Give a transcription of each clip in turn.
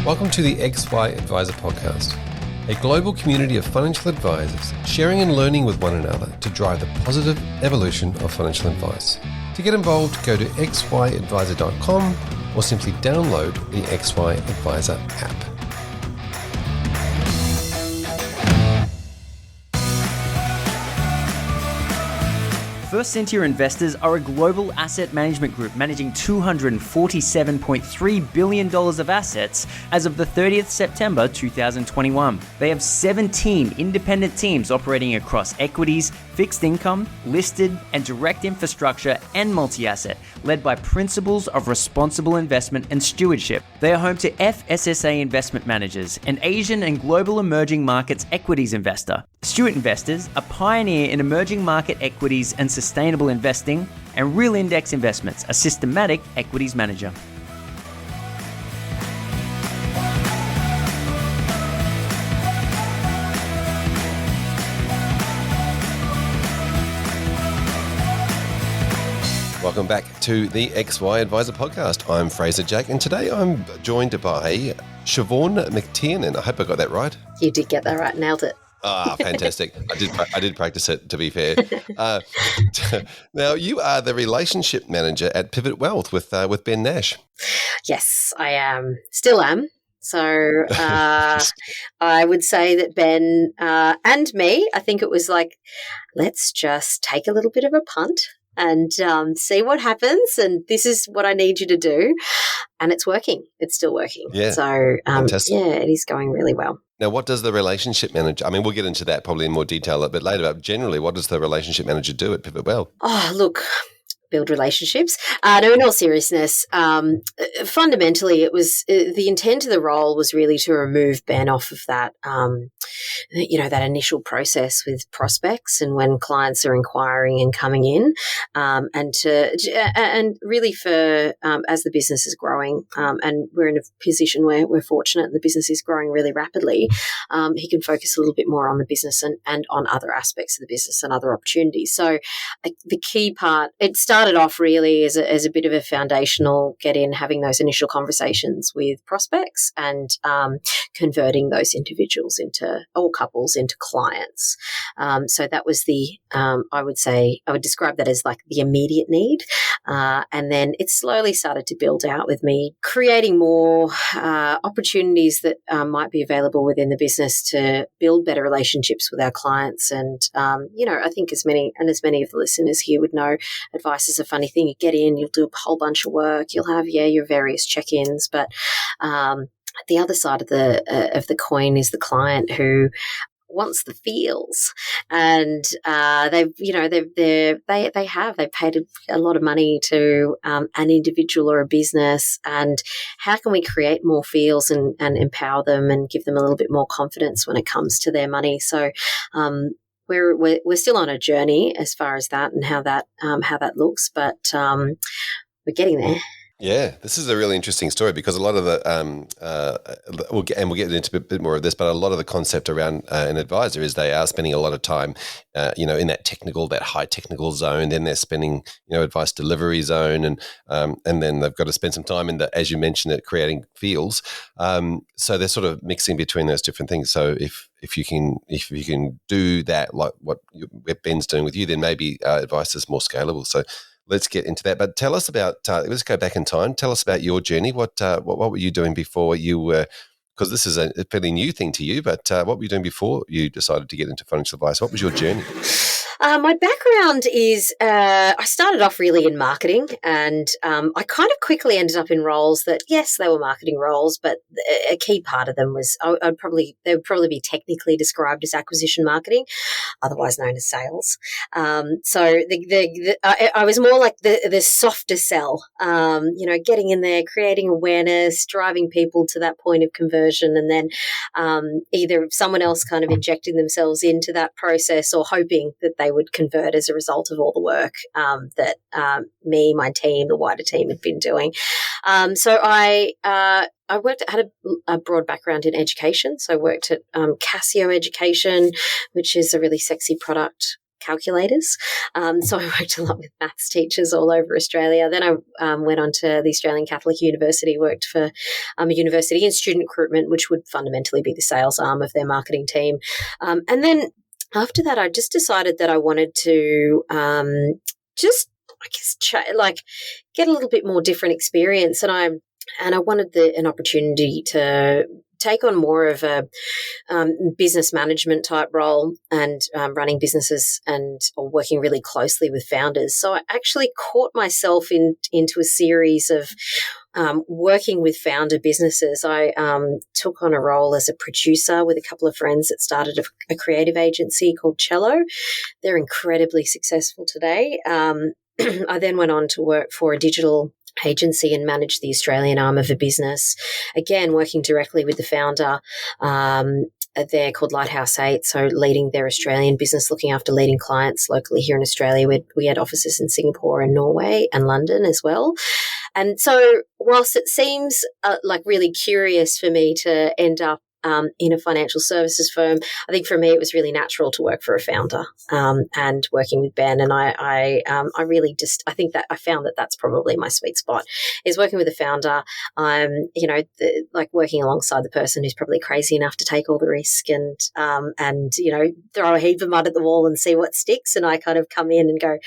Welcome to the XY Advisor Podcast, a global community of financial advisors sharing and learning with one another to drive the positive evolution of financial advice. To get involved, go to xyadvisor.com or simply download the XY Advisor app. First Sentier Investors are a global asset management group managing $247.3 billion of assets as of the 30th September 2021. They have 17 independent teams operating across equities, fixed income, listed and direct infrastructure, and multi-asset, led by principles of responsible investment and stewardship. They are home to FSSA Investment Managers, an Asian and global emerging markets equities investor. Stewart Investors, a pioneer in emerging market equities and sustainable investing, and Real Index Investments, a systematic equities manager. Welcome back to the XY Advisor Podcast. I'm Fraser Jack, and today I'm joined by Siobhan McTiernan. I hope I got that right. You did get that right. Nailed it. Ah, fantastic. I did practice it, to be fair. Now, you are the relationship manager at Pivot Wealth with Ben Nash. Yes, I am. Still am. So I would say that Ben and me, I think it was like, let's just take a little bit of a punt and see what happens. And this is what I need you to do. And it's working. It's still working. Yeah. So, fantastic. yeah, it is going really well. Now, what does the relationship manager, I mean, we'll get into that probably in more detail a bit later, but generally, what does the relationship manager do at Pivot Wealth? Oh, look, build relationships. No, in all seriousness, fundamentally, it was the intent of the role was really to remove Ben off of that, that initial process with prospects and when clients are inquiring and coming in, and really for as the business is growing, and we're in a position where we're fortunate the business is growing really rapidly, he can focus a little bit more on the business and on other aspects of the business and other opportunities. So the key part, it started off really as a bit of a foundational get in, having those initial conversations with prospects and converting those individuals or couples into clients. So that was I would describe that as like the immediate need. And then it slowly started to build out with me creating more opportunities that might be available within the business to build better relationships with our clients. And, I think as many of the listeners here would know, advice is a funny thing. You get in, you'll do a whole bunch of work, you'll have, your various check-ins, but the other side of the coin is the client who wants the feels, and they've paid a lot of money to an individual or a business, and how can we create more feels and empower them and give them a little bit more confidence when it comes to their money? So we're still on a journey as far as that and how that looks, but we're getting there. Yeah, this is a really interesting story because a lot of the we'll get into a bit more of this, but a lot of the concept around an advisor is they are spending a lot of time, in that high technical zone. Then they're spending, advice delivery zone, and then they've got to spend some time in as you mentioned it, creating feels. So they're sort of mixing between those different things. So if you can do that, like what Ben's doing with you, then maybe advice is more scalable. So let's get into that. But tell us about, let's go back in time. Tell us about your journey. What were you doing before you were, because this is a fairly new thing to you, but what were you doing before you decided to get into financial advice? What was your journey? My background is I started off really in marketing, and I kind of quickly ended up in roles that, yes, they were marketing roles, but a key part of them was they would probably be technically described as acquisition marketing, otherwise known as sales. So I was more like the softer sell, getting in there, creating awareness, driving people to that point of conversion, and then either someone else kind of injecting themselves into that process or hoping that they would convert as a result of all the work that me, my team, the wider team had been doing. So I had a broad background in education. So I worked at Casio Education, which is a really sexy product calculators. So I worked a lot with maths teachers all over Australia. Then I went on to the Australian Catholic University, worked for a university in student recruitment, which would fundamentally be the sales arm of their marketing team. And then after that, I just decided that I wanted to get a little bit more different experience. And I wanted an opportunity to take on more of a business management type role and running businesses or working really closely with founders. So I actually caught myself into a series of working with founder businesses. I took on a role as a producer with a couple of friends that started a creative agency called Cello. They're incredibly successful today. I then went on to work for a digital agency and managed the Australian arm of a business, again, working directly with the founder. They're called Lighthouse 8, so leading their Australian business, looking after leading clients locally here in Australia. We had offices in Singapore and Norway and London as well. And so whilst it seems like really curious for me to end up in a financial services firm, I think for me it was really natural to work for a founder and working with Ben. And I really I think that I found that that's probably my sweet spot, is working with a founder. Like working alongside the person who's probably crazy enough to take all the risk and throw a heap of mud at the wall and see what sticks. And I kind of come in and go,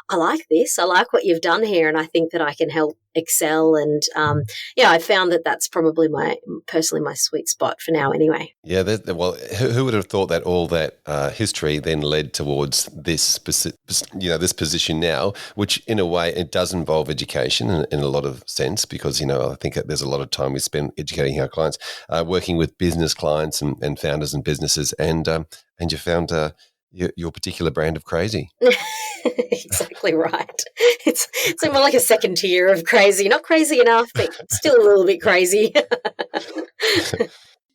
I like this. I like what you've done here, and I think that I can help excel. And I found that that's probably my sweet spot for now anyway. Yeah, well, who would have thought that all that history then led towards this position now, which in a way it does involve education in a lot of sense, because I think that there's a lot of time we spend educating our clients, working with business clients and founders and businesses, and you found your particular brand of crazy. Exactly right. It's more like a second tier of crazy. Not crazy enough, but still a little bit crazy.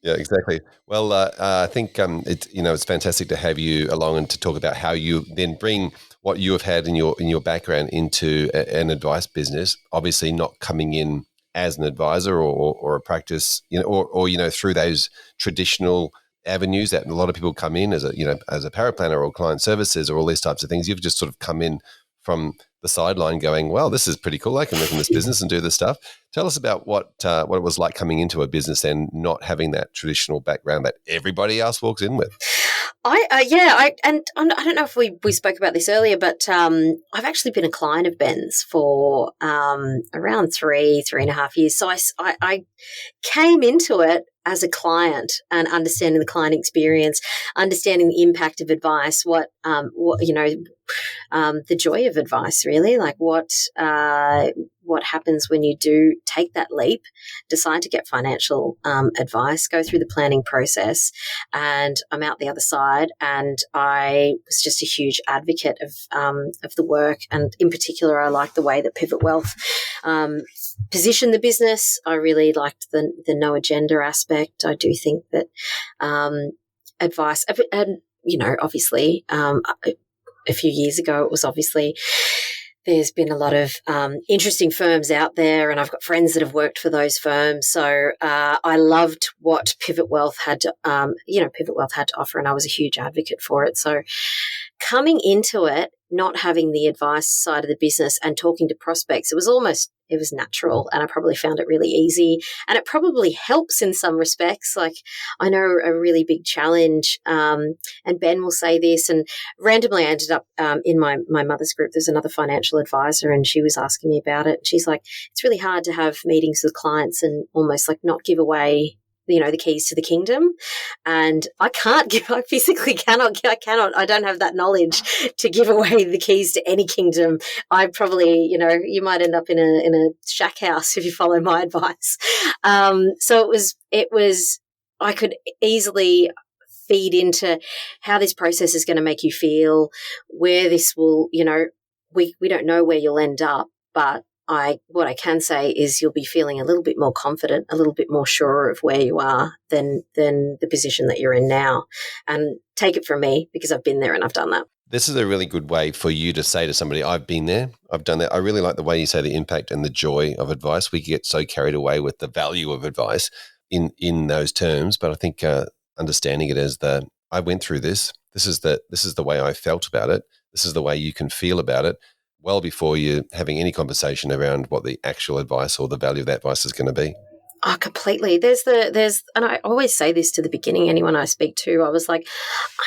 Yeah, exactly. Well, I think it's fantastic to have you along and to talk about how you then bring what you have had in your background into an advice business. Obviously, not coming in as an advisor or a practice, or through those traditional avenues that a lot of people come in as a paraplanner or client services or all these types of things. You've just sort of come in from the sideline going, well, this is pretty cool. I can live in this business and do this stuff. Tell us about what it was like coming into a business and not having that traditional background that everybody else walks in with. I don't know if we spoke about this earlier, but I've actually been a client of Ben's for around 3.5 years. So I came into it as a client and understanding the client experience, understanding the impact of advice, the joy of advice, really, like what happens when you do take that leap, decide to get financial advice, go through the planning process, and I'm out the other side. And I was just a huge advocate of the work, and in particular, I like the way that Pivot Wealth position the business. I really liked the no agenda aspect. I do think that advice, and obviously, a few years ago, it was obviously there's been a lot of interesting firms out there, and I've got friends that have worked for those firms. So I loved what Pivot Wealth had to offer, and I was a huge advocate for it. So coming into it, not having the advice side of the business and talking to prospects, it was natural, and I probably found it really easy, and it probably helps in some respects. Like, I know a really big challenge, and Ben will say this, and randomly I ended up in my mother's group. There's another financial advisor, and she was asking me about it. She's like, it's really hard to have meetings with clients and almost like not give away the keys to the kingdom. And I physically cannot, I don't have that knowledge to give away the keys to any kingdom. I probably, you might end up in a shack house if you follow my advice. So it was, I could easily feed into how this process is going to make you feel, where this will, we don't know where you'll end up, but what I can say is you'll be feeling a little bit more confident, a little bit more sure of where you are than the position that you're in now. And take it from me, because I've been there and I've done that. This is a really good way for you to say to somebody, I've been there, I've done that. I really like the way you say the impact and the joy of advice. We get so carried away with the value of advice in those terms, but I think understanding it as the I went through this. This is the way I felt about it. This is the way you can feel about it, well before you're having any conversation around what the actual advice or the value of that advice is going to be. Oh, completely. And I always say this to the beginning, anyone I speak to, I was like,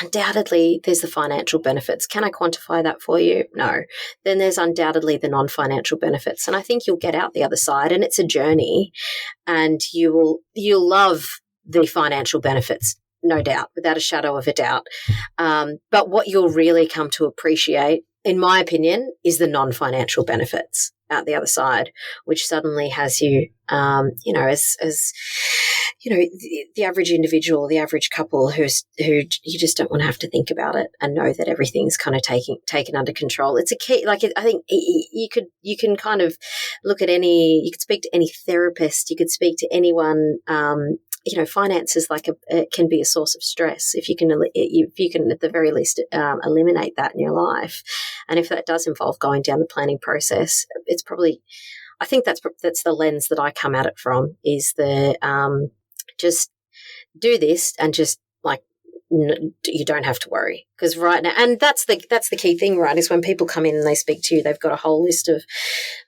undoubtedly there's the financial benefits. Can I quantify that for you? No. Then there's undoubtedly the non-financial benefits. And I think you'll get out the other side, and it's a journey, and you'll love the financial benefits, no doubt, without a shadow of a doubt. But what you'll really come to appreciate, in my opinion, is the non-financial benefits out the other side, which suddenly has you, as the average individual, the average couple who you just don't want to have to think about it and know that everything's kind of taken under control. It's a key. I think you can kind of look at you could speak to any therapist, you could speak to anyone. Finance is it can be a source of stress if you can at the very least eliminate that in your life. And if that does involve going down the planning process, it's probably, I think that's the lens that I come at it from, is the just do this and just you don't have to worry, because right now, and that's the key thing, right, is when people come in and they speak to you, they've got a whole list of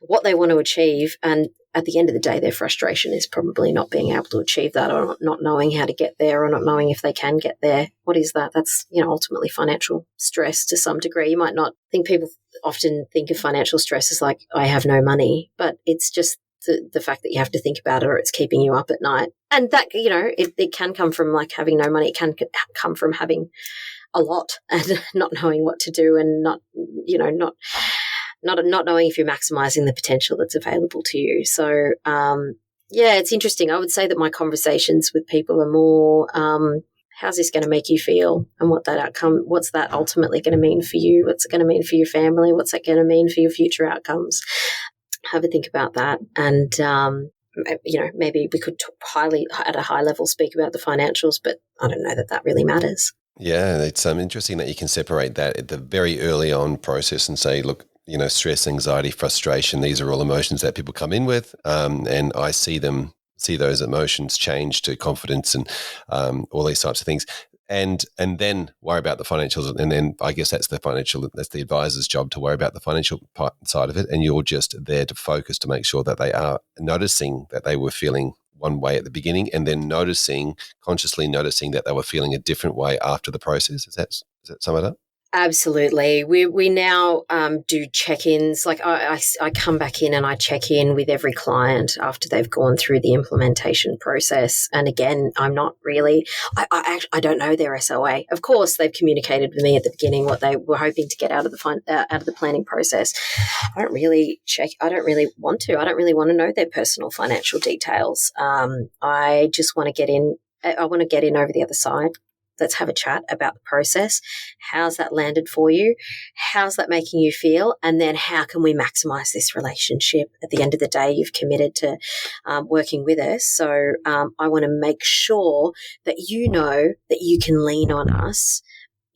what they want to achieve, and at the end of the day, their frustration is probably not being able to achieve that, or not knowing how to get there, or not knowing if they can get there. What is that? That's ultimately financial stress to some degree. You might not think, people often think of financial stress as like, I have no money, but it's just the fact that you have to think about it, or it's keeping you up at night. And that, it can come from having no money. It can come from having a lot and not knowing what to do, and not knowing if you're maximizing the potential that's available to you. So, it's interesting. I would say that my conversations with people are more, how's this going to make you feel, and what's that ultimately going to mean for you? What's it going to mean for your family? What's that going to mean for your future outcomes? Have a think about that. And, maybe we could at a high level speak about the financials, but I don't know that really matters. Yeah, it's interesting that you can separate that at the very early on process and say, look, stress, anxiety, frustration, these are all emotions that people come in with, and I see those emotions change to confidence and all these types of things. And then worry about the financials, and then I guess that's the advisor's job to worry about the financial side of it, and you're just there to focus to make sure that they are noticing that they were feeling one way at the beginning, and then consciously noticing that they were feeling a different way after the process. Does that sum it up? Absolutely. We now do check-ins. I come back in and I check in with every client after they've gone through the implementation process. And again, I'm not really, I don't know their SOA. Of course, they've communicated with me at the beginning what they were hoping to get out of the planning process. I don't really want to. I don't really want to know their personal financial details. I just want to get in. I want to get in over the other side. Let's have a chat about the process. How's that landed for you? How's that making you feel? And then how can we maximize this relationship? At the end of the day, you've committed to working with us. So I want to make sure that you know that you can lean on us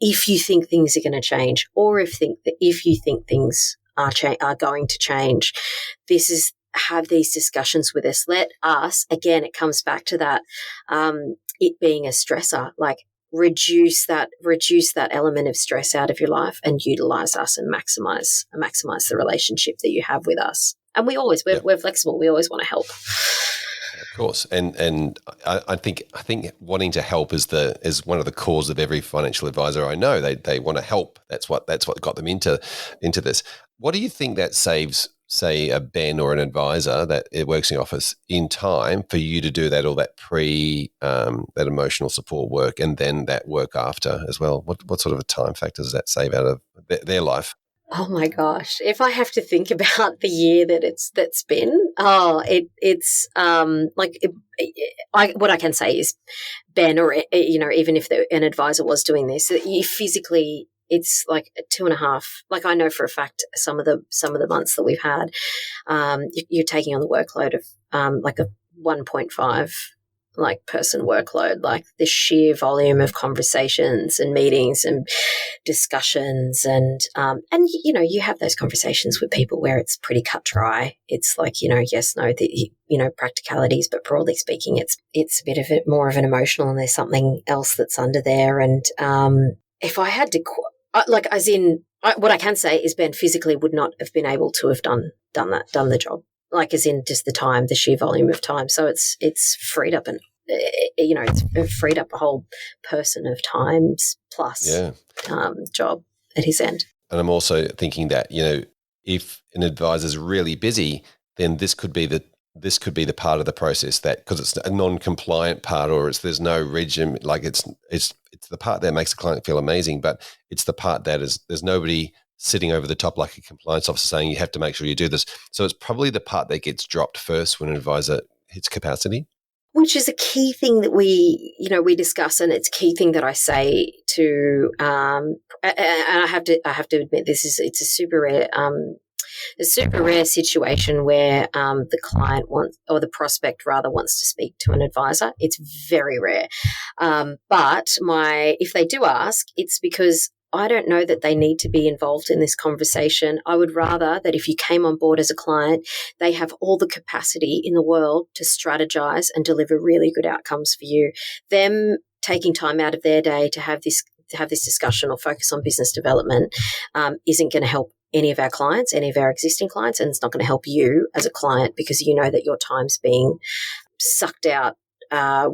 if you think things are going to change, or if you think things are going to change. Have these discussions with us. Let us, again, it comes back to that, it being a stressor, reduce that element of stress out of your life and utilize us and maximize the relationship that you have with us. And we're flexible. We always want to help. Of course, and I think wanting to help is one of the cores of every financial advisor I know. They want to help. That's what got them into this. What do you think that saves, say, a Ben or an advisor that it works in the office in time for you to do that, all that that emotional support work, and then that work after as well? What sort of a time factor does that save out of their life? Oh my gosh! If I have to think about the year that's been, what I can say is, Ben, or even if an advisor was doing this, you physically, it's like 2.5. I know for a fact some of the months that we've had, you're taking on the workload of a 1.5 person workload, like the sheer volume of conversations and meetings and discussions, and you know, you have those conversations with people where it's pretty cut dry. It's like, you know, yes, no, the, you know, practicalities, but broadly speaking, it's a bit of it more of an emotional, and there's something else that's under there. And if I had to, what I can say is Ben physically would not have been able to have done the job. Like, as in just the time, the sheer volume of time. So it's freed up, and you know, it's freed up a whole person of times plus job at his end. And I'm also thinking that, you know, if an advisor is really busy, then this could be the part of the process that, because it's a non-compliant part, or there's no regime, like it's the part that makes the client feel amazing, but it's the part that there's nobody sitting over the top like a compliance officer saying you have to make sure you do this. So it's probably the part that gets dropped first when an advisor hits capacity. Which is a key thing that we discuss, and it's a key thing that I say to, and I have to admit, it's a super rare situation where the client wants, or the prospect rather, wants to speak to an advisor. It's very rare, but if they do ask, it's because I don't know that they need to be involved in this conversation. I would rather that if you came on board as a client, they have all the capacity in the world to strategize and deliver really good outcomes for you. Them taking time out of their day to have this discussion or focus on business development isn't going to help any of our clients, any of our existing clients, and it's not going to help you as a client, because you know that your time's being sucked out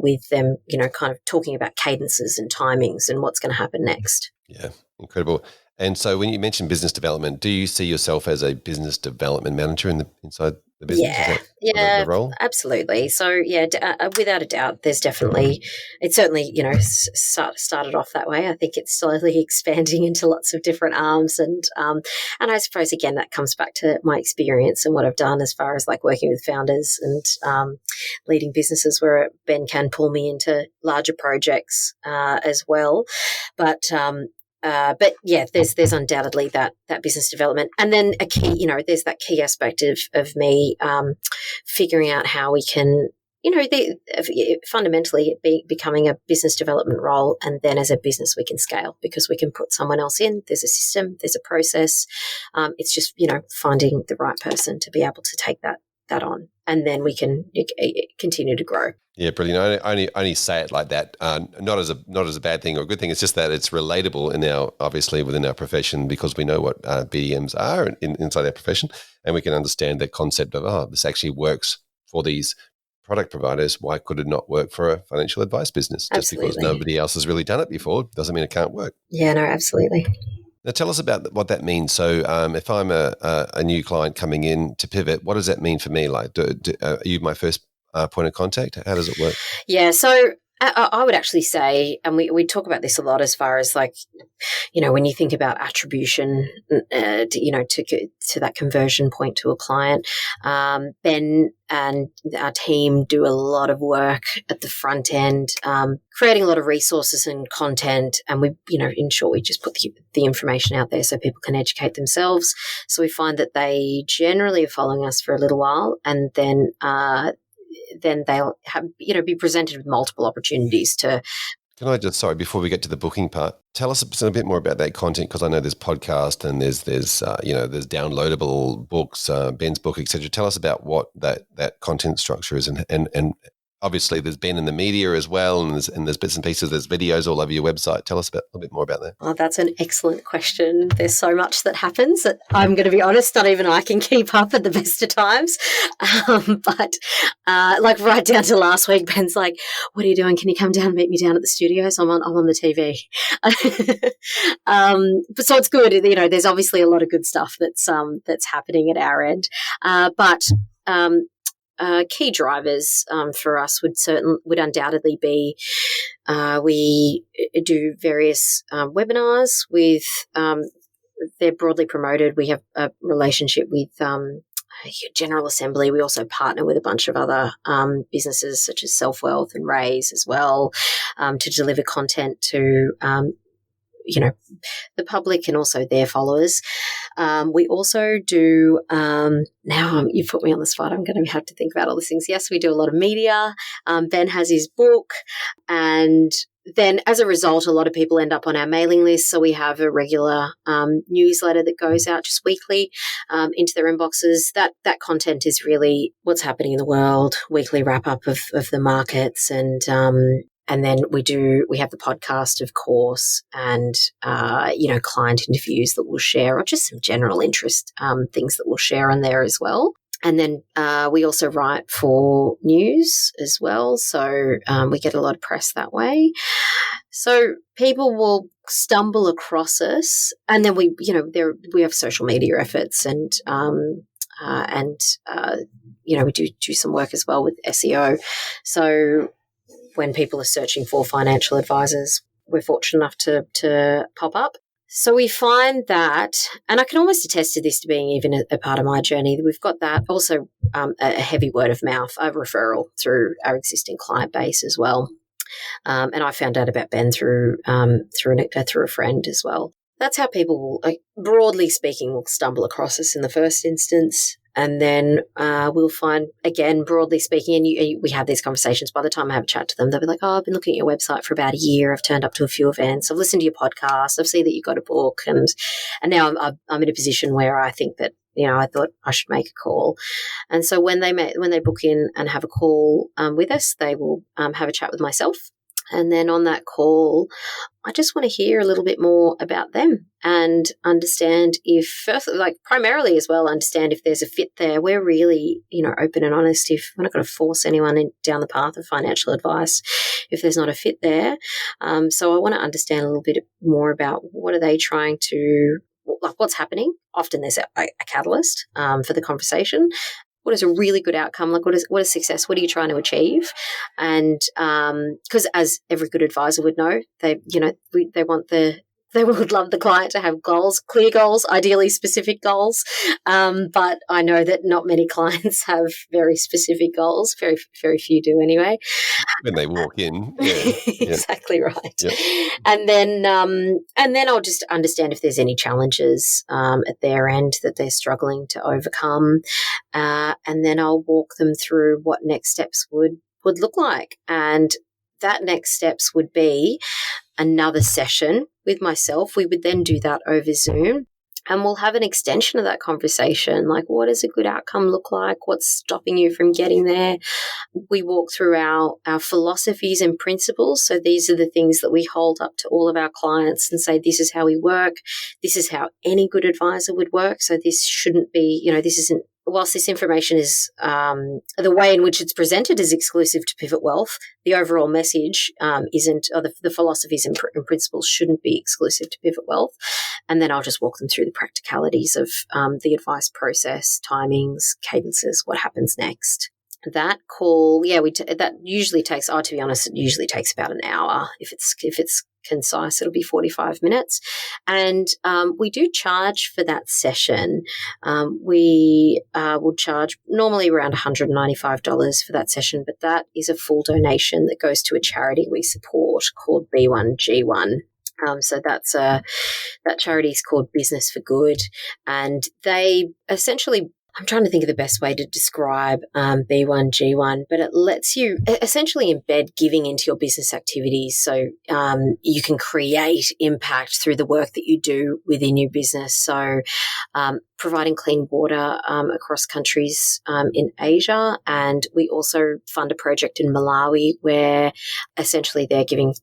with them, you know, kind of talking about cadences and timings and what's going to happen next. Yeah, incredible. And so when you mention business development, do you see yourself as a business development manager inside the business? Yeah, the role? Absolutely. So yeah, without a doubt, there's definitely, it's certainly, you know, started off that way. I think it's slowly expanding into lots of different arms, and I suppose again that comes back to my experience and what I've done as far as like working with founders and leading businesses, where Ben can pull me into larger projects as well, but yeah, there's undoubtedly that business development, and then a key, you know, there's that key aspect of me figuring out how we can, you know, fundamentally becoming a business development role, and then as a business we can scale because we can put someone else in. There's a system, there's a process. It's just, you know, finding the right person to be able to take that on, and then we can continue to grow. Yeah, brilliant. I only say it like that, not as a bad thing or a good thing. It's just that it's relatable obviously within our profession, because we know what BDMs are inside our profession, and we can understand the concept of, this actually works for these product providers. Why could it not work for a financial advice business? Absolutely. Just because nobody else has really done it before doesn't mean it can't work. Yeah, no, absolutely. Now, tell us about what that means. So if I'm a new client coming in to Pivot, what does that mean for me? Like, are you my first point of contact? How does it work? Yeah, so I would actually say, and we talk about this a lot as far as like, you know, when you think about attribution, you know, to that conversion point to a client, Ben and our team do a lot of work at the front end, creating a lot of resources and content, and we, you know, in short, we just put the information out there so people can educate themselves. So we find that they generally are following us for a little while, and then they'll have, you know, be presented with multiple opportunities to. Can I just, sorry, before we get to the booking part, tell us a bit more about that content, because I know there's podcast and there's there's downloadable books, Ben's book, etc. Tell us about what that content structure is, and obviously there's been in the media as well, and there's bits and pieces, there's videos all over your website. Tell us a little bit more about that. Oh, that's an excellent question. There's so much that happens that I'm going to be honest, not even I can keep up at the best of times. But like right down to last week, Ben's like, "What are you doing? Can you come down and meet me down at the studio?" So I'm on the TV. But so it's good. You know, there's obviously a lot of good stuff that's happening at our end. But key drivers for us would undoubtedly be we do various webinars with they're broadly promoted. We have a relationship with General Assembly. We also partner with a bunch of other businesses such as Self Wealth and Raise as well to deliver content to the public and also their followers. We also do, now you've put me on the spot, I'm going to have to think about all these things. Yes, we do a lot of media. Ben has his book, and then as a result, a lot of people end up on our mailing list. So we have a regular newsletter that goes out just weekly into their inboxes. That content is really what's happening in the world, weekly wrap up of the markets, and then we have the podcast, of course, and client interviews that we'll share, or just some general interest things that we'll share on there as well. And then we also write for news as well, so we get a lot of press that way. So people will stumble across us, and then we have social media efforts, and we do some work as well with SEO. So when people are searching for financial advisors, we're fortunate enough to pop up. So we find that, and I can almost attest to this to being even a part of my journey, we've got that also a heavy word of mouth, a referral through our existing client base as well. And I found out about Ben through a friend as well. That's how people will, broadly speaking, will stumble across us in the first instance. And then we'll find, again, broadly speaking, and we have these conversations. By the time I have a chat to them, they'll be like, "Oh, I've been looking at your website for about a year. I've turned up to a few events. I've listened to your podcast. I've seen that you've got a book, and now I'm in a position where I think that I thought I should make a call." And so when they book in and have a call with us, they will have a chat with myself. And then on that call, I just want to hear a little bit more about them and understand primarily as well, understand if there's a fit there. We're really, open and honest. If we're not going to force anyone down the path of financial advice, if there's not a fit there. So I want to understand a little bit more about what are they trying to, what's happening. Often there's a catalyst for the conversation. What is a really good outcome? What is success? What are you trying to achieve? And because as every good advisor would know, they would love the client to have goals, clear goals, ideally specific goals. But I know that not many clients have very specific goals. Very, very few do anyway. When they walk in. Yeah. Exactly right. Yep. And then I'll just understand if there's any challenges at their end that they're struggling to overcome. And then I'll walk them through what next steps would look like. And that next steps would be another session with myself. We would then do that over Zoom, and we'll have an extension of that conversation. Like, what does a good outcome look like? What's stopping you from getting there? We walk through our philosophies and principles. So these are the things that we hold up to all of our clients and say, this is how we work. This is how any good advisor would work. So this shouldn't be, this isn't, whilst this information is the way in which it's presented is exclusive to Pivot Wealth, the overall message isn't, or the philosophies and principles shouldn't be exclusive to Pivot Wealth. And then I'll just walk them through the practicalities of the advice process, timings, cadences, what happens next. That call, that usually takes, to be honest, it usually takes about an hour. If it's concise, it'll be 45 minutes. And we do charge for that session. We will charge normally around $195 for that session, but that is a full donation that goes to a charity we support called B1G1. So that charity is called Business for Good, and they essentially, I'm trying to think of the best way to describe B1G1, but it lets you essentially embed giving into your business activities, so you can create impact through the work that you do within your business. So providing clean water across countries in Asia, and we also fund a project in Malawi where essentially they're giving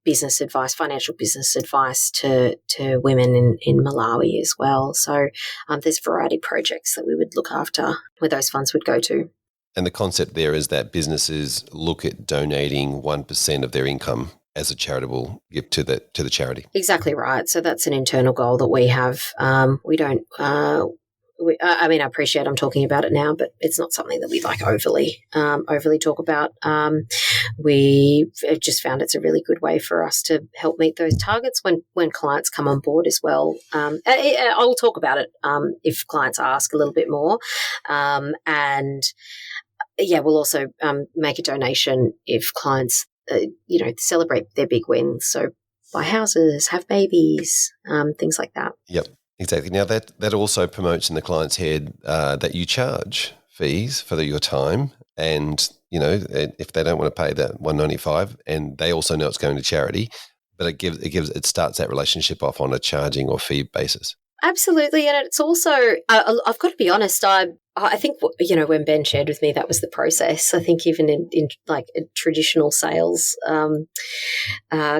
business advice, financial business advice to women in Malawi as well. So there's a variety of projects that we would look after where those funds would go to. And the concept there is that businesses look at donating 1% of their income as a charitable gift to the charity. Exactly right. So that's an internal goal that we have. We don't. I appreciate I'm talking about it now, but it's not something that we overly talk about. We have just found it's a really good way for us to help meet those targets when clients come on board as well. I'll talk about it if clients ask a little bit more, and we'll also make a donation if clients celebrate their big wins. So buy houses, have babies, things like that. Yep, exactly. Now that also promotes in the client's head that you charge fees for your time, and if they don't want to pay that $195, and they also know it's going to charity, but it starts that relationship off on a charging or fee basis. Absolutely, and it's also I've got to be honest. I think when Ben shared with me that was the process. I think even in like a traditional sales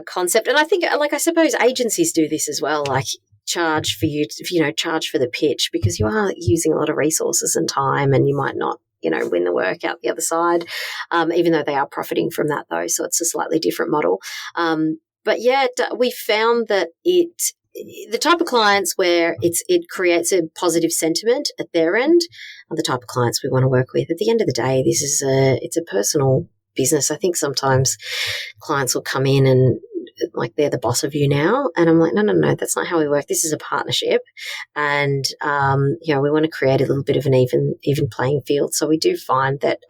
concept, and I think I suppose agencies do this as well. Like charge for charge for the pitch, because you are using a lot of resources and time, and you might not win the work out the other side, even though they are profiting from that though. So it's a slightly different model. But yeah, we found that the type of clients where it creates a positive sentiment at their end are the type of clients we want to work with. At the end of the day, it's a personal business. I think sometimes clients will come in and like they're the boss of you now, and I'm like, no, that's not how we work. This is a partnership, and we want to create a little bit of an even playing field. So we do find that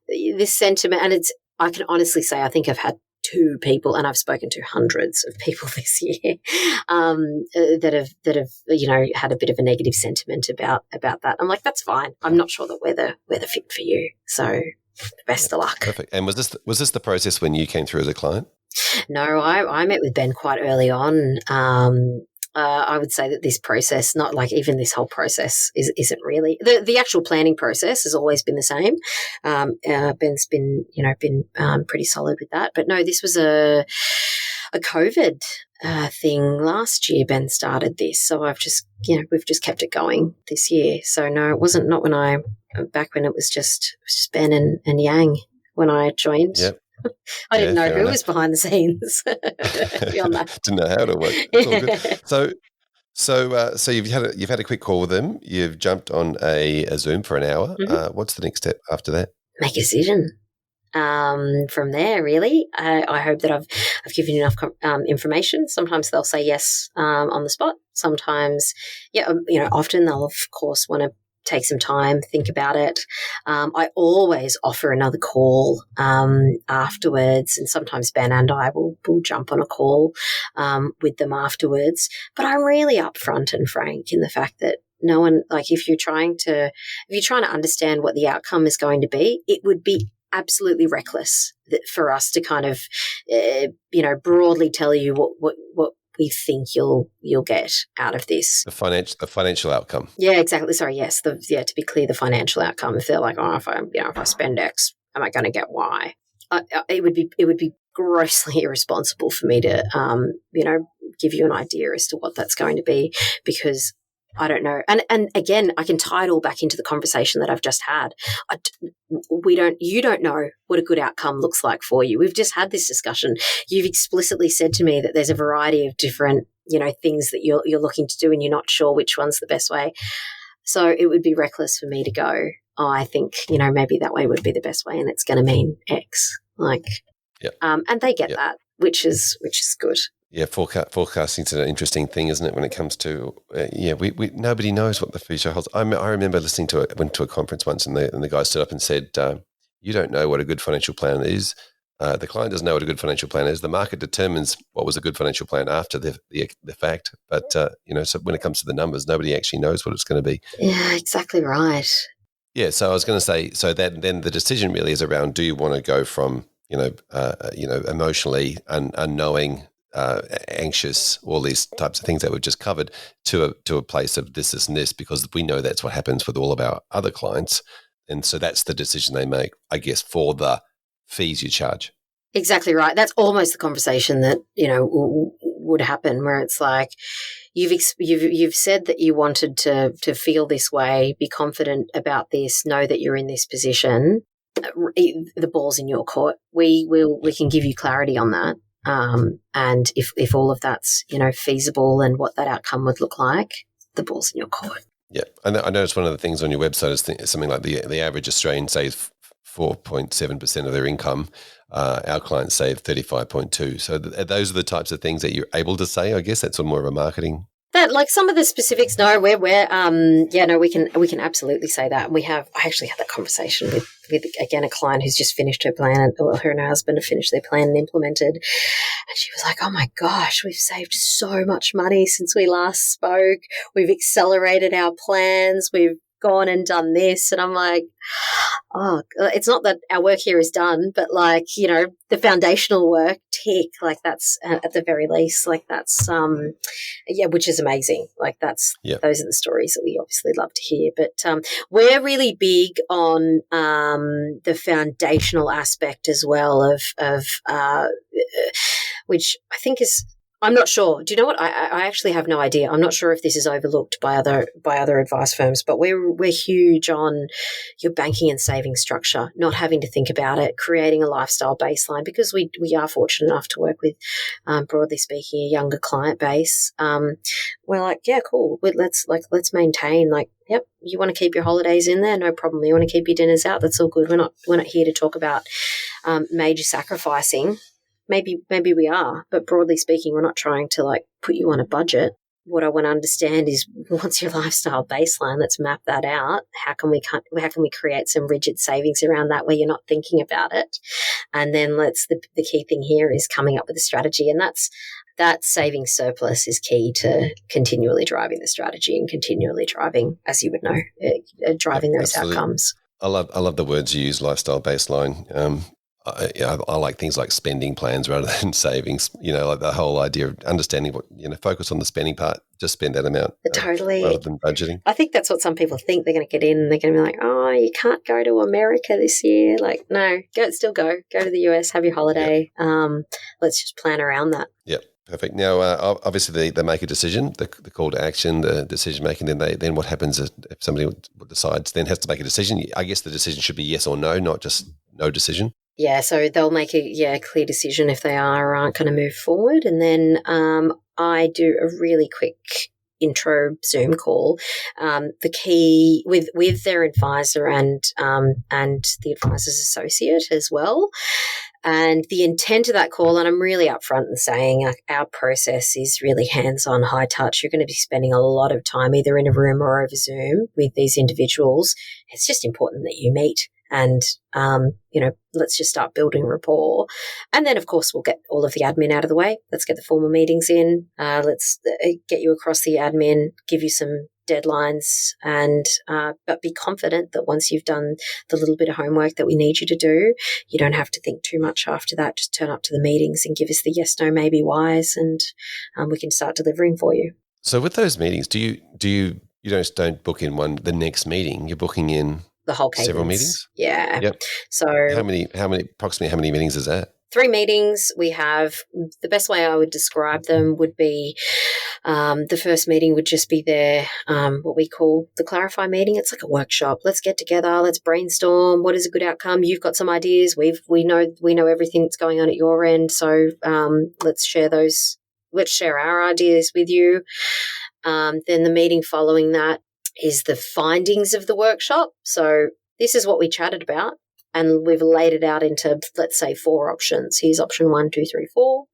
this sentiment, and I can honestly say I think I've had 2 people, and I've spoken to hundreds of people this year that have had a bit of a negative sentiment about that. I'm like, that's fine. I'm not sure that we're the fit for you. So best of luck. Perfect. And was this the process when you came through as a client? No, I met with Ben quite early on. I would say that this process, not like even this whole process, isn't really the actual planning process has always been the same. Ben's been pretty solid with that, but no, this was a COVID thing last year. Ben started this, so we've just kept it going this year. So no, it wasn't back when it was just Ben and Yang when I joined. Yep. I didn't know who was behind the scenes. Beyond that, didn't know how to work. It's all good. So you've had a quick call with them. You've jumped on a Zoom for an hour. Mm-hmm. What's the next step after that? Make a decision. From there, really, I hope that I've given you enough information. Sometimes they'll say yes on the spot. Sometimes, often they'll of course want to take some time, think about it. I always offer another call afterwards, and sometimes Ben and I will jump on a call with them afterwards. But I'm really upfront and frank in the fact that no one, like if you're trying to understand what the outcome is going to be, it would be absolutely reckless for us to kind of broadly tell you what we think you'll get out of this. The financial outcome. Yeah, exactly. Sorry, yes. To be clear, the financial outcome. If they're like, if I spend X, am I going to get Y? It would be grossly irresponsible for me to give you an idea as to what that's going to be, because I don't know. And again, I can tie it all back into the conversation that I've just had. You don't know what a good outcome looks like for you. We've just had this discussion. You've explicitly said to me that there's a variety of different, things that you're looking to do, and you're not sure which one's the best way. So it would be reckless for me to go, I think, maybe that way would be the best way, and it's going to mean X. Yep. And they get that, which is good. Yeah, forecasting's an interesting thing, isn't it? When it comes to we nobody knows what the future holds. I remember went to a conference once, and the guy stood up and said, "You don't know what a good financial plan is. The client doesn't know what a good financial plan is. The market determines what was a good financial plan after the fact. But so when it comes to the numbers, nobody actually knows what it's going to be." Yeah, exactly right. Yeah, so I was going to say, so that then the decision really is around: do you want to go from emotionally unknowing, anxious, all these types of things that we've just covered, to a place of this and this, because we know that's what happens with all of our other clients, and so that's the decision they make, I guess, for the fees you charge. Exactly right. That's almost the conversation that would happen, where it's like, you've said that you wanted to feel this way, be confident about this, know that you're in this position. The ball's in your court. We can give you clarity on that. And if all of that's, feasible and what that outcome would look like, the ball's in your court. Yeah. I noticed one of the things on your website is something like the average Australian saves 4.7% of their income. Our clients save 35.2%. So those are the types of things that you're able to say. I guess that's more of a marketing. That, like, some of the specifics, no, we can absolutely say that. And I actually had that conversation with again, a client who's just finished her plan, or her and her husband have finished their plan and implemented. And she was like, oh my gosh, we've saved so much money since we last spoke. We've accelerated our plans. We've gone and done this. And I'm like, oh, it's not that our work here is done, but, like, the foundational work, tick, like, that's at the very least, like, that's, which is amazing. Like, those are the stories that we obviously love to hear. But we're really big on the foundational aspect as well of which I think is, I'm not sure. Do you know what? I actually have no idea. I'm not sure if this is overlooked by other advice firms, but we're huge on your banking and saving structure, not having to think about it, creating a lifestyle baseline, because we are fortunate enough to work with, broadly speaking, a younger client base. We're like, yeah, cool. Let's maintain, like, yep, you want to keep your holidays in there, no problem. You want to keep your dinners out, that's all good. We're not here to talk about major sacrificing. Maybe we are, but broadly speaking, we're not trying to, like, put you on a budget. What I want to understand is, what's your lifestyle baseline? Let's map that out. How can we create some rigid savings around that where you're not thinking about it? And then the key thing here is coming up with a strategy, and that saving surplus is key to continually driving the strategy and continually driving, as you would know, driving those absolutely. Outcomes. I love the words you use, lifestyle baseline. I like things like spending plans rather than savings, like the whole idea of understanding what, focus on the spending part, just spend that amount. Totally. Rather than budgeting. I think that's what some people think. They're going to get in and they're going to be like, oh, you can't go to America this year. Like, no, go to the US, have your holiday. Yep. Let's just plan around that. Yep. Perfect. Now, obviously, they make a decision, the call to action, the decision making. Then what happens if somebody decides, then has to make a decision? I guess the decision should be yes or no, not just no decision. Yeah, so they'll make a clear decision if they are or aren't going to move forward. And then I do a really quick intro Zoom call. The key with their advisor and the advisor's associate as well. And the intent of that call, and I'm really upfront in saying our process is really hands-on, high touch. You're going to be spending a lot of time either in a room or over Zoom with these individuals. It's just important that you meet. And, let's just start building rapport. And then, of course, we'll get all of the admin out of the way. Let's get the formal meetings in. Let's get you across the admin, give you some deadlines, and but be confident that once you've done the little bit of homework that we need you to do, you don't have to think too much after that. Just turn up to the meetings and give us the yes, no, maybe, whys, and we can start delivering for you. So with those meetings, do you don't book in the next meeting? You're booking in the whole cadence. Several meetings? Yeah. Yep. So approximately how many meetings is that? 3 meetings we have. The best way I would describe them would be the first meeting would just be what we call the clarify meeting. It's like a workshop. Let's get together. Let's brainstorm. What is a good outcome? You've got some ideas. We know everything that's going on at your end. So let's share those. Let's share our ideas with you. Then the meeting following that is the findings of the workshop. So this is what we chatted about, and we've laid it out into, let's say, 4 options. Here's option 1, 2, 3, 4.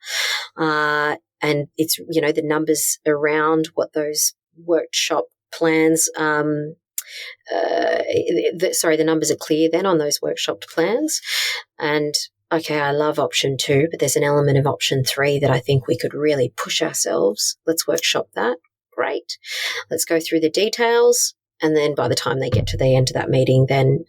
And it's, the numbers around what those workshop plans, the numbers are clear then on those workshop plans. And okay, I love option 2, but there's an element of option 3 that I think we could really push ourselves. Let's workshop that. Great. Let's go through the details, and then by the time they get to the end of that meeting, then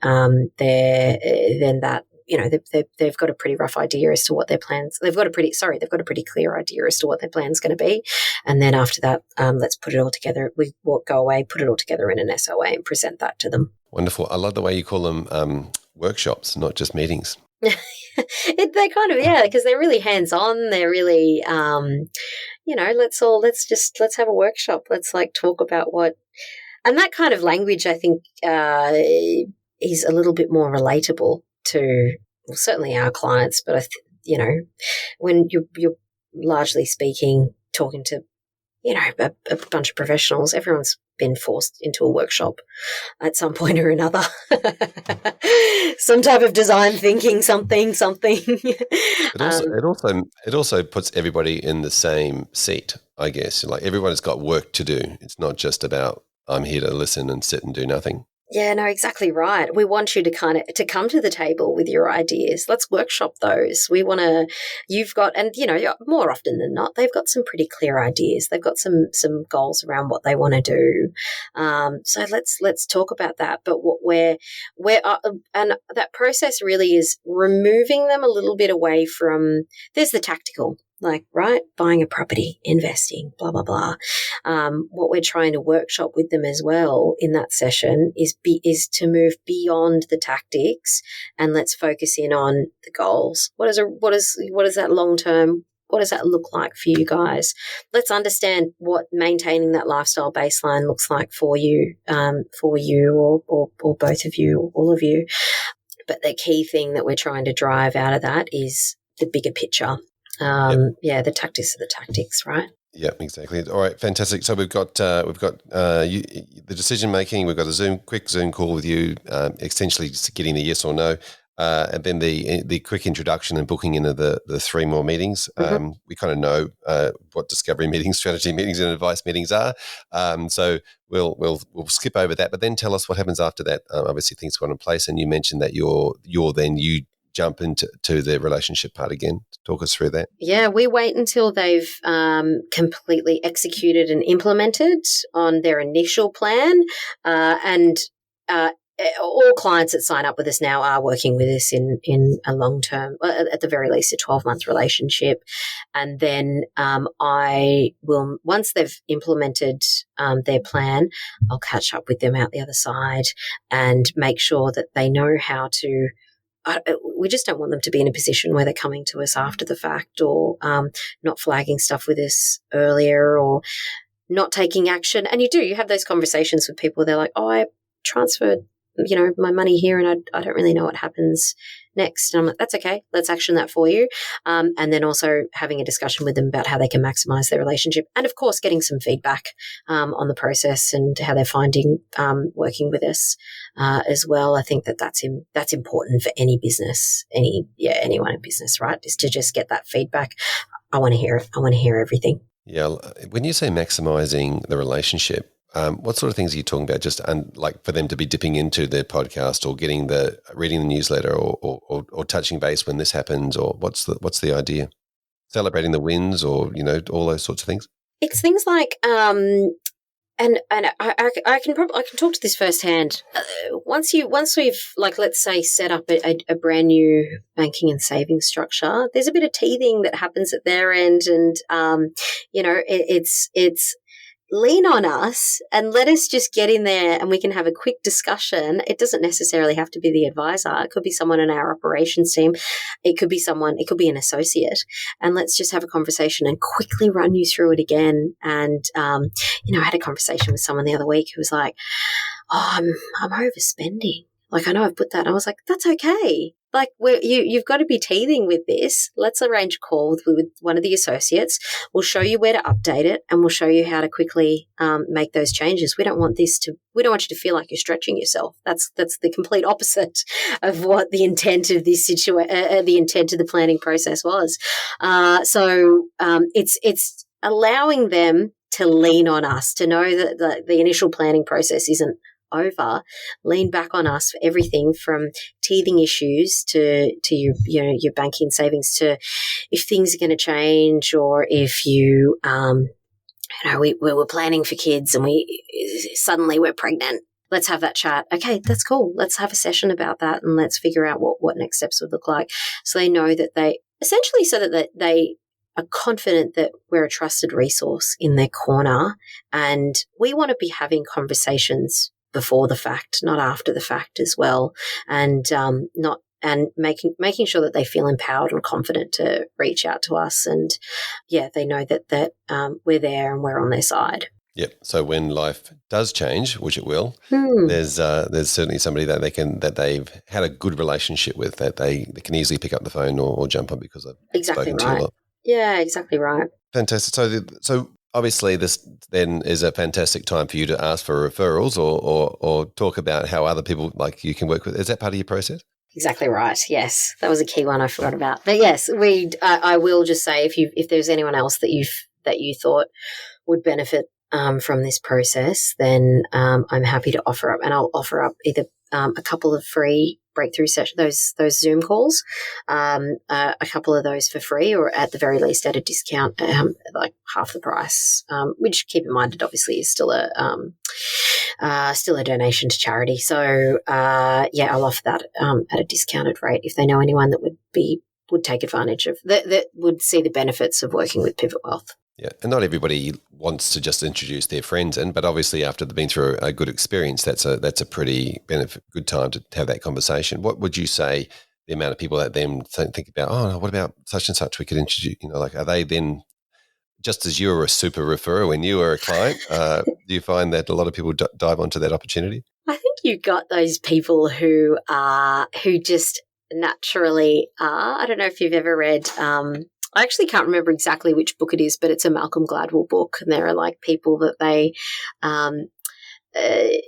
they've got a pretty rough idea as to what their plans. They've got a pretty clear idea as to what their plan's going to be, and then after that, let's put it all together. We will go away, put it all together in an SOA, and present that to them. Wonderful. I love the way you call them workshops, not just meetings. They kind of, because they're really hands-on. They're really, let's have a workshop. Let's talk about what, and that kind of language, I think, is a little bit more relatable to, well, certainly our clients, but when you're largely speaking, talking to, a bunch of professionals, everyone's been forced into a workshop at some point or another. Some type of design thinking, something. It also puts everybody in the same seat, I guess. Like everyone's got work to do. It's not just about I'm here to listen and sit and do nothing. Yeah, no, exactly right. We want you to to come to the table with your ideas. Let's workshop those. You've got, and more often than not, they've got some pretty clear ideas. They've got some goals around what they want to do. So let's talk about that. But and that process really is removing them a little bit away from, there's the tactical, like, right, buying a property, investing, blah, blah, blah. What we're trying to workshop with them as well in that session is to move beyond the tactics, and let's focus in on the goals. What is that long term? What does that look like for you guys? Let's understand what maintaining that lifestyle baseline looks like for you, or both of you, or all of you. But the key thing that we're trying to drive out of that is the bigger picture. The tactics are the tactics, right? Yeah, exactly. All right, fantastic. So we've got the decision making. We've got a quick Zoom call with you, essentially just getting the yes or no, and then the quick introduction and booking into the 3 more meetings. We kind of know what discovery meetings, strategy meetings, and advice meetings are. So we'll skip over that, but then tell us what happens after that. Obviously, things go in place, and you mentioned that you jump into the relationship part again. Talk us through that. Yeah, we wait until they've completely executed and implemented on their initial plan, and all clients that sign up with us now are working with us in a long-term, at the very least, a 12-month relationship. And then I will, once they've implemented their plan, I'll catch up with them out the other side and make sure that they know how to. We just don't want them to be in a position where they're coming to us after the fact, or not flagging stuff with us earlier, or not taking action. And you have those conversations with people. They're like, oh, I transferred, my money here, and I don't really know what happens next. And I'm like, that's okay. Let's action that for you. And then also having a discussion with them about how they can maximize their relationship. And of course, getting some feedback on the process and how they're finding working with us as well. I think that's important for any business, anyone in business, right? Is to just get that feedback. I want to hear it. I want to hear everything. Yeah. When you say maximizing the relationship, what sort of things are you talking about? Just like for them to be dipping into their podcast, or reading the newsletter, or touching base when this happens, or what's the idea? Celebrating the wins, or all those sorts of things. It's things like, and I can talk to this firsthand. Once we've, like, let's say, set up a brand new banking and savings structure, there's a bit of teething that happens at their end, and it's lean on us and let us just get in there and we can have a quick discussion. It doesn't necessarily have to be the advisor. It could be someone in our operations team. It could be an associate. And let's just have a conversation and quickly run you through it again. And, I had a conversation with someone the other week who was like, oh, I'm overspending. Like, I know I've put that. And I was like, that's okay. Like, you've got to be teething with this. Let's arrange a call with one of the associates. We'll show you where to update it, and we'll show you how to quickly make those changes. We don't want you to feel like you're stretching yourself. That's the complete opposite of what the intent of this the intent of the planning process was. So it's allowing them to lean on us, to know that the initial planning process isn't over. Lean back on us for everything from teething issues to your banking and savings, to if things are going to change, or if you we were planning for kids and suddenly we're pregnant. Let's have that chat. Okay, that's cool. Let's have a session about that, and let's figure out what next steps would look like, so they know that they are confident that we're a trusted resource in their corner, and we want to be having conversations before the fact, not after the fact as well, and making sure that they feel empowered and confident to reach out to us, and they know that we're there and we're on their side. Yep. So when life does change, which it will, there's certainly somebody that they've had a good relationship with, that they can easily pick up the phone or jump on because I've spoken to you a lot. Yeah, exactly right. Fantastic. So obviously this then is a fantastic time for you to ask for referrals or talk about how other people like you can work with. Is that part of your process? Exactly right. Yes, that was a key one I forgot about. But yes, I will just say if there's anyone else that you thought would benefit from this process, then I'm happy to offer up, and I'll offer up either a couple of free breakthrough sessions, those Zoom calls, a couple of those for free, or at the very least at a discount, like half the price. Which, keep in mind, it obviously is still a donation to charity. So I'll offer that at a discounted rate if they know anyone that would take advantage of that would see the benefits of working with Pivot Wealth. Yeah, and not everybody wants to just introduce their friends in, but obviously after they've been through a good experience, that's a pretty good time to have that conversation. What would you say the amount of people that then think about, oh, what about such and such we could introduce, like are they then, just as you were a super referrer when you were a client, do you find that a lot of people dive onto that opportunity? I think you've got those people who just naturally are. I don't know if you've ever read I actually can't remember exactly which book it is, but it's a Malcolm Gladwell book, and there are like people that they,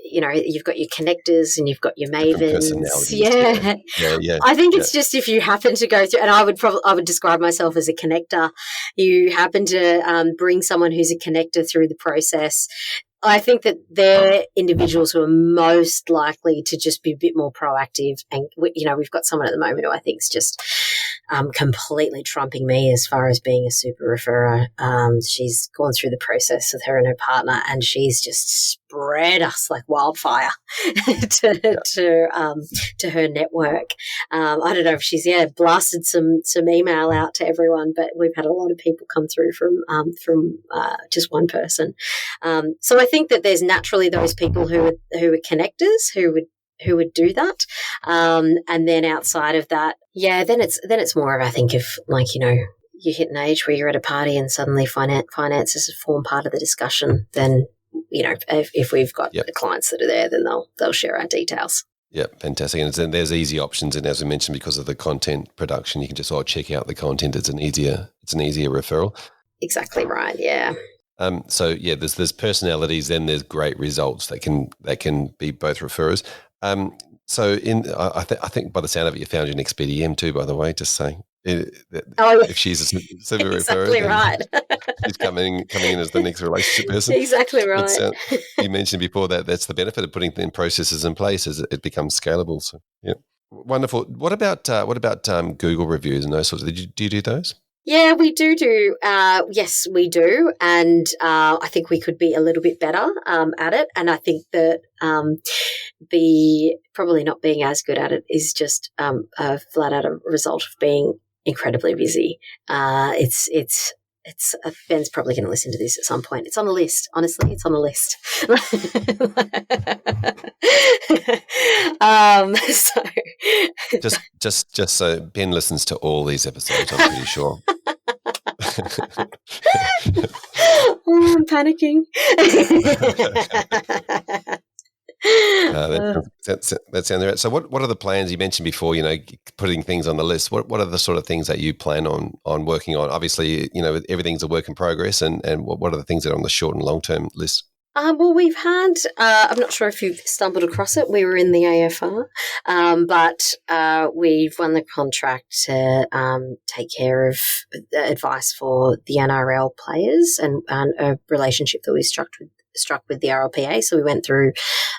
you've got your connectors and you've got your mavens. Yeah. I think it's just if you happen to go through, and I would describe myself as a connector. You happen to bring someone who's a connector through the process. I think that they're individuals who are most likely to just be a bit more proactive. And, we've got someone at the moment who I think is just completely trumping me as far as being a super referrer. She's gone through the process with her and her partner, and she's just spread us like wildfire to her network. I don't know if she's blasted some email out to everyone, but we've had a lot of people come through from just one person. So I think that there's naturally those people who are connectors who would do that, and then outside of that, then it's more of, I think, if you hit an age where you're at a party and suddenly finances form part of the discussion, then if we've got the clients that are there, then they'll share our details. Yeah, fantastic. And there's easy options, and as we mentioned, because of the content production, you can just check out the content. It's an easier referral. Exactly right. Yeah. There's personalities, then there's great results that can be both referrers. I think by the sound of it, you found your next BDM too, by the way, just saying. If she's a super exactly referrer, right. She's coming in as the next relationship person. Exactly right. You mentioned before that's the benefit of putting in place as it becomes scalable. So yeah, wonderful. What about Google reviews and those sorts? Do you do those? Yeah, we do. Yes, we do. And I think we could be a little bit better at it. And I think that the probably not being as good at it is just a flat out a result of being incredibly busy. Ben's probably going to listen to this at some point. It's on the list. Honestly, it's on the list. Just so Ben listens to all these episodes, I'm pretty sure. I'm panicking. That sounds right. So what are the plans you mentioned before, putting things on the list? What are the sort of things that you plan on working on? Obviously, everything's a work in progress, and what are the things that are on the short and long-term list? Well, we've had, I'm not sure if you've stumbled across it, we were in the AFR, but we've won the contract to take care of advice for the NRL players and a relationship that we struck with the RLPA. So we went through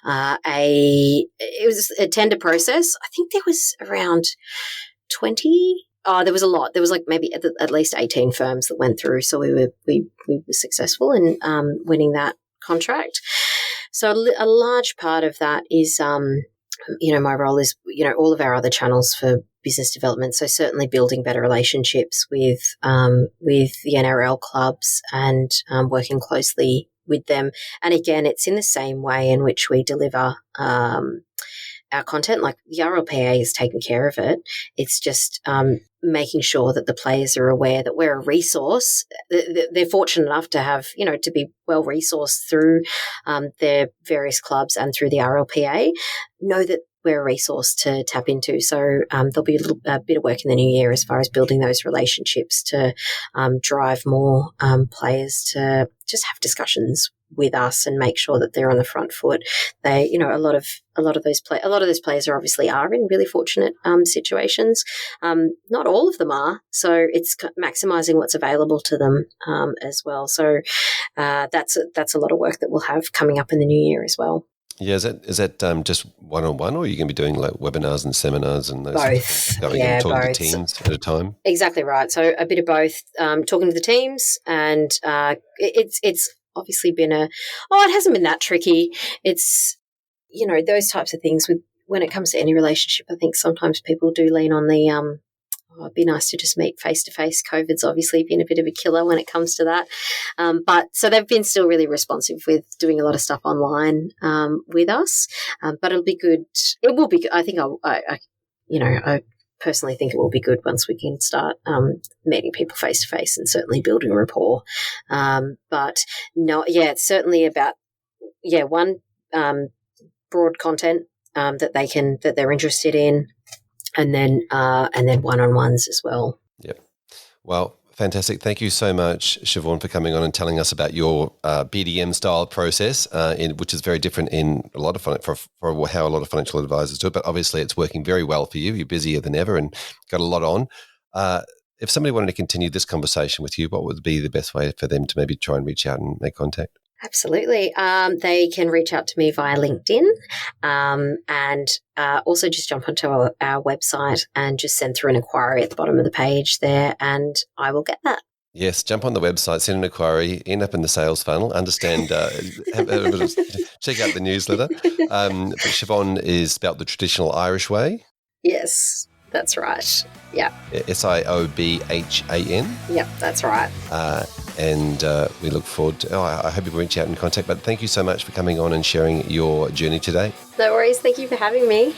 it was a tender process. I think there was around 20. Oh, there was a lot. There was like maybe at least 18 firms that went through. So we were successful in winning that contract. So a large part of that is, my role is, all of our other channels for business development. So certainly building better relationships with the NRL clubs and working closely with them. And again, it's in the same way in which we deliver our content. Like the RLPA is taking care of it. It's just making sure that the players are aware that we're a resource. They're fortunate enough to have, to be well resourced through their various clubs and through the RLPA. Know that we're a resource to tap into. So there'll be a bit of work in the new year as far as building those relationships to drive more players to just have discussions with us and make sure that they're on the front foot. They, a lot of those players are in really fortunate situations. Not all of them are, so it's maximising what's available to them as well. So that's a lot of work that we'll have coming up in the new year as well. Yeah, is that just one-on-one, or are you going to be doing like webinars and seminars and those both? Sort of things? Going and talking to teams at a time? Exactly right. So a bit of both, talking to the teams, and it's obviously been it hasn't been that tricky. It's, those types of things when it comes to any relationship, I think sometimes people do lean on the it'd be nice to just meet face-to-face. COVID's obviously been a bit of a killer when it comes to that. But so they've been still really responsive with doing a lot of stuff online with us. But it'll be good. It will be good. I think I personally think it will be good once we can start meeting people face-to-face and certainly building rapport. But no, it's certainly about, one, broad content that they're interested in, and then one-on-ones as well. Yep. Well, fantastic. Thank you so much, Siobhan, for coming on and telling us about your BDM-style process, which is very different in a lot of for how a lot of financial advisors do it. But obviously, it's working very well for you. You're busier than ever and got a lot on. If somebody wanted to continue this conversation with you, what would be the best way for them to maybe try and reach out and make contact? Absolutely. They can reach out to me via LinkedIn, and also just jump onto our website and just send through an inquiry at the bottom of the page there, and I will get that. Yes, jump on the website, send an inquiry, end up in the sales funnel, understand, check out the newsletter. But Siobhan is spelt the traditional Irish way. Yes, that's right. Yeah. Siobhan. Yep, that's right. And we look forward to, I hope you'll reach out in contact. But thank you so much for coming on and sharing your journey today. No worries. Thank you for having me.